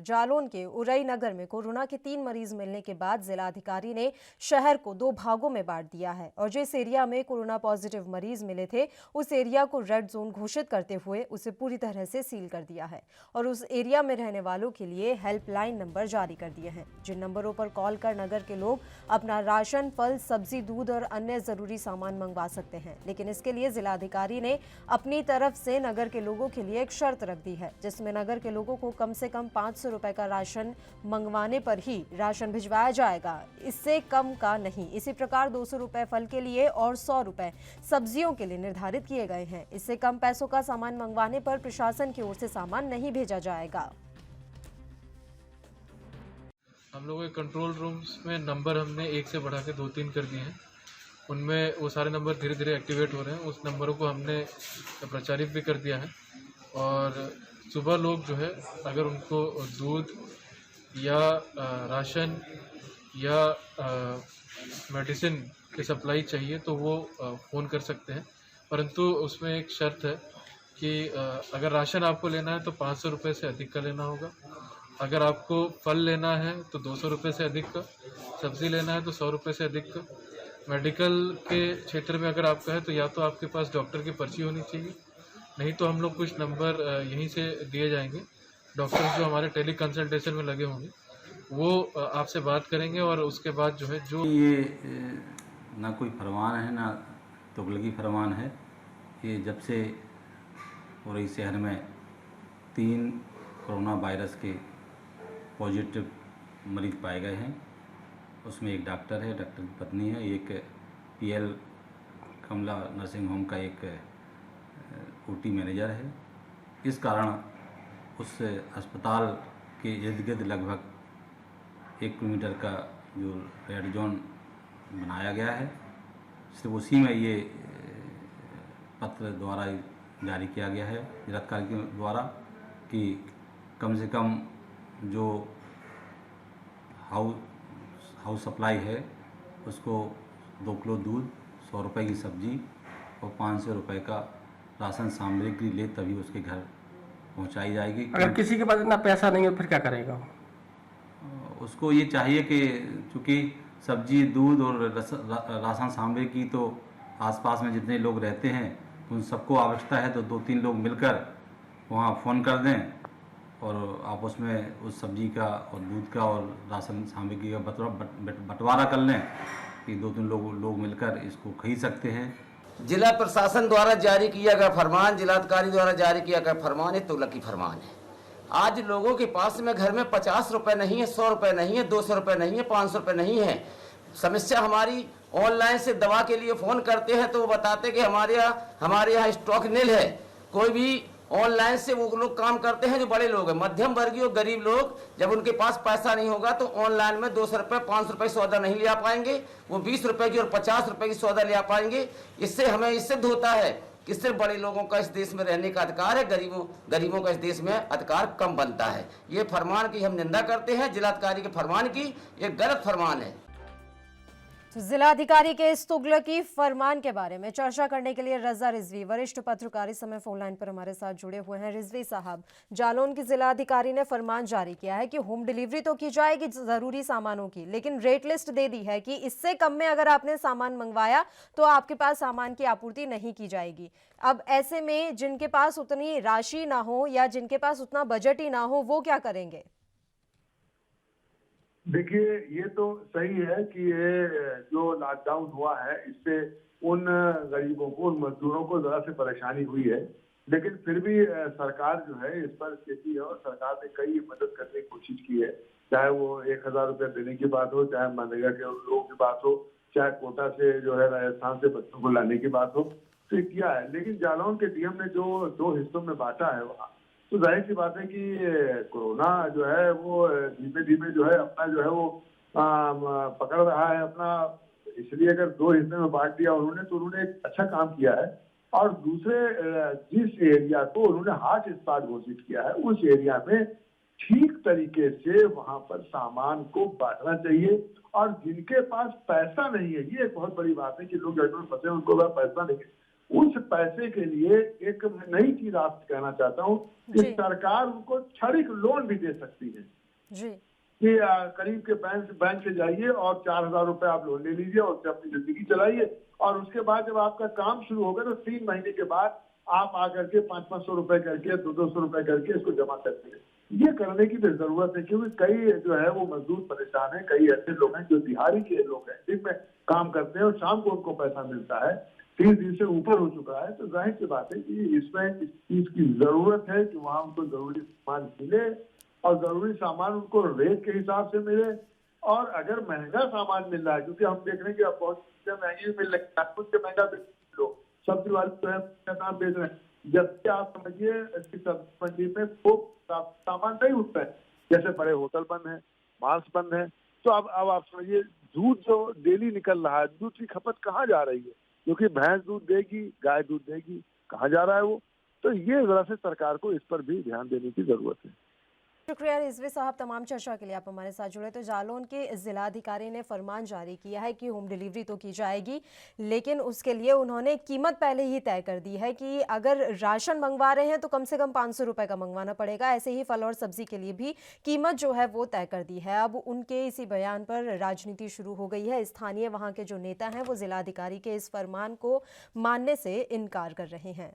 जालौन के उरई नगर में कोरोना के 3 मरीज मिलने के बाद जिलाधिकारी ने शहर को 2 भागों में बांट दिया है और जिस एरिया में कोरोना पॉजिटिव मरीज मिले थे उस एरिया को रेड जोन घोषित करते हुए उसे पूरी तरह से सील कर दिया है और उस एरिया में रहने वालों के लिए हेल्पलाइन नंबर जारी कर दिए हैं, जिन नंबरों पर कॉल कर नगर के लोग अपना राशन, फल, सब्जी, दूध और अन्य जरूरी सामान मंगवा सकते हैं। लेकिन इसके लिए जिलाधिकारी ने अपनी तरफ से नगर के लोगों के लिए एक शर्त रख दी है, जिसमें नगर के लोगों को कम से कम 500 रुपए का राशन मंगवाने पर ही राशन भिजवाया जाएगा, इससे कम का नहीं। इसी प्रकार 200 रुपए फल के लिए और 100 रुपए सब्जियों के लिए निर्धारित किए गए हैं। इससे कम पैसों का सामान मंगवाने पर प्रशासन की ओर से सामान नहीं भेजा जाएगा। हम लोगों के कंट्रोल रूम्स में नंबर हमने 1 से बढ़ा के 2-3 कर दिए हैं। उनमें वो सारे नंबर धीरे धीरे एक्टिवेट हो रहे हैं। उस नंबरों को हमने प्रचारित भी कर दिया है और सुबह लोग जो है अगर उनको दूध या राशन या मेडिसिन की सप्लाई चाहिए तो वो फ़ोन कर सकते हैं, परंतु उसमें एक शर्त है कि अगर राशन आपको लेना है तो 500 रुपये से अधिक का लेना होगा, अगर आपको फल लेना है तो 200 रुपये से अधिक का, सब्ज़ी लेना है तो 100 रुपये से अधिक का, मेडिकल के क्षेत्र में अगर आपका है तो या तो आपके पास डॉक्टर की पर्ची होनी चाहिए, नहीं तो हम लोग कुछ नंबर यहीं से दिए जाएंगे। डॉक्टर्स जो हमारे टेली कंसल्टेशन में लगे होंगे वो आपसे बात करेंगे और उसके बाद जो है जो ये ना कोई फरमान है ना तुगलकी फरमान है। ये जब से उरई शहर में 3 कोरोना वायरस के पॉजिटिव मरीज पाए गए हैं, उसमें एक डॉक्टर है, डॉक्टर की पत्नी है, एक पीएल कमला नर्सिंग होम का एक ओटी मैनेजर है। इस कारण उस अस्पताल के इर्द गिर्द लगभग 1 किलोमीटर का जो रेड जोन बनाया गया है, सिर्फ उसी में ये पत्र द्वारा जारी किया गया है जिलाधिकारी के द्वारा कि कम से कम जो हाउस सप्लाई है उसको 2 किलो दूध, 100 रुपये की सब्जी और 500 रुपये का राशन सामग्री ले तभी उसके घर पहुंचाई जाएगी। अगर किसी के पास इतना पैसा नहीं है फिर क्या करेगा? उसको ये चाहिए कि चूँकि सब्जी, दूध और राशन सामग्री की तो आसपास में जितने लोग रहते हैं उन सबको आवश्यकता है, तो 2-3 लोग मिलकर वहाँ फ़ोन कर दें और आपस में उस सब्जी का और दूध का और राशन सामग्री का बंटवारा कर लें कि 2-3 लोग मिलकर इसको खरीद सकते हैं। जिला प्रशासन द्वारा जारी किया गया फरमान, जिलाधिकारी द्वारा जारी किया गया फरमान, ये तुगलकी फरमान है। आज लोगों के पास में घर में 50 रुपये नहीं है, 100 रुपये नहीं है, 200 रुपये नहीं है, 500 रुपये नहीं है। समस्या हमारी ऑनलाइन से दवा के लिए फ़ोन करते हैं तो वो बताते कि हमारे यहाँ स्टॉक नील है। कोई भी ऑनलाइन से वो लोग काम करते हैं जो बड़े लोग हैं, मध्यम वर्गीय गरीब लोग जब उनके पास पैसा नहीं होगा तो ऑनलाइन में 200 रुपये 500 रुपये सौदा नहीं ले आ पाएंगे, वो 20 रुपये की और 50 रुपये की सौदा ले आ पाएंगे। इससे हमें इससे होता है कि सिर्फ बड़े लोगों का इस देश में रहने का अधिकार है, गरीबों का इस देश में अधिकार कम बनता है। ये फरमान की हम निंदा करते हैं, जिलाधिकारी के फरमान की, ये गलत फरमान है। तो जिलाधिकारी के इस तुगलकी फरमान के बारे में चर्चा करने के लिए रजा रिजवी वरिष्ठ पत्रकार इस समय फोन लाइन पर हमारे साथ जुड़े हुए हैं। रिजवी साहब, जालौन की जिलाधिकारी ने फरमान जारी किया है कि होम डिलीवरी तो की जाएगी जरूरी सामानों की, लेकिन रेट लिस्ट दे दी है कि इससे कम में अगर आपने सामान मंगवाया तो आपके पास सामान की आपूर्ति नहीं की जाएगी। अब ऐसे में जिनके पास उतनी राशि ना हो या जिनके पास उतना बजट ही ना हो वो क्या करेंगे? देखिए, ये तो सही है कि ये जो लॉकडाउन हुआ है इससे उन गरीबों को, उन मजदूरों को ज़रा से परेशानी हुई है, लेकिन फिर भी सरकार जो है इस पर स्थिति है और सरकार ने कई मदद करने की कोशिश की है। चाहे वो 1000 रुपये देने की बात हो, चाहे मनरेगा के लोगों की बात हो, चाहे कोटा से जो है राजस्थान से बच्चों को लाने की बात हो, तो किया है। लेकिन जालौन के डीएम ने जो 2 हिस्सों में बांटा है वहाँ, तो जाहिर सी बात है कि कोरोना जो है वो धीमे धीमे जो है अपना जो है वो पकड़ रहा है अपना, इसलिए अगर 2 हिस्से में बांट दिया उन्होंने तो उन्होंने एक अच्छा काम किया है। और दूसरे जिस एरिया को उन्होंने हॉट स्पॉट घोषित किया है उस एरिया में ठीक तरीके से वहां पर सामान को बांटना चाहिए। और जिनके पास पैसा नहीं है, ये एक बहुत बड़ी बात है कि लोग फंसे उनको पैसा नहीं है, उस पैसे के लिए एक नई चीज आपसे कहना चाहता हूँ कि जी। सरकार उनको क्षणिक लोन भी दे सकती है जी। कि करीब के बैंक से जाइए और 4,000 रुपए आप लोन ले लीजिए और उससे अपनी जिंदगी चलाइए, और उसके बाद जब आपका काम शुरू होगा तो 3 महीने के बाद आप आकर के 500 रुपए करके 200 रुपए करके इसको जमा करते हैं। ये करने की भी जरूरत है, क्योंकि कई जो है वो मजदूर परेशान है, कई ऐसे लोग हैं जो दिहाड़ी के लोग हैं, दिन में काम करते हैं और शाम को उनको पैसा मिलता है, 30 दिन से ऊपर हो चुका है। तो जाहिर सी बात है कि इसमें इस चीज की जरूरत है कि वहाँ उनको जरूरी सामान मिले और जरूरी सामान उनको रेट के हिसाब से मिले। और अगर महंगा सामान मिल रहा है, क्योंकि हम देख रहे हैं कि अब बहुत चीजें महंगी मिल रही है, कुछ से महंगा बेच लो, सब्जी वाले जो है दाम बेच रहे हैं, जबकि आप समझिए कि सब्जी मंडी में वो सामान नहीं उठता है, जैसे बड़े होटल बंद है, मार्स बंद है। तो अब आप समझिए दूध जो डेली निकल रहा है, दूध की खपत कहाँ जा रही है, क्योंकि भैंस दूध देगी, गाय दूध देगी, कहाँ जा रहा है वो। तो ये जरा से सरकार को इस पर भी ध्यान देने की जरूरत है। शुक्रिया रिजवी साहब, तमाम चर्चा के लिए आप हमारे साथ जुड़े। तो जालौन के जिलाधिकारी ने फरमान जारी किया है कि होम डिलीवरी तो की जाएगी, लेकिन उसके लिए उन्होंने कीमत पहले ही तय कर दी है कि अगर राशन मंगवा रहे हैं तो कम से कम 500 रुपए का मंगवाना पड़ेगा। ऐसे ही फल और सब्जी के लिए भी कीमत जो है वो तय कर दी है। अब उनके इसी बयान पर राजनीति शुरू हो गई है। स्थानीय वहाँ के जो नेता हैं वो जिलाधिकारी के इस फरमान को मानने से इनकार कर रहे हैं।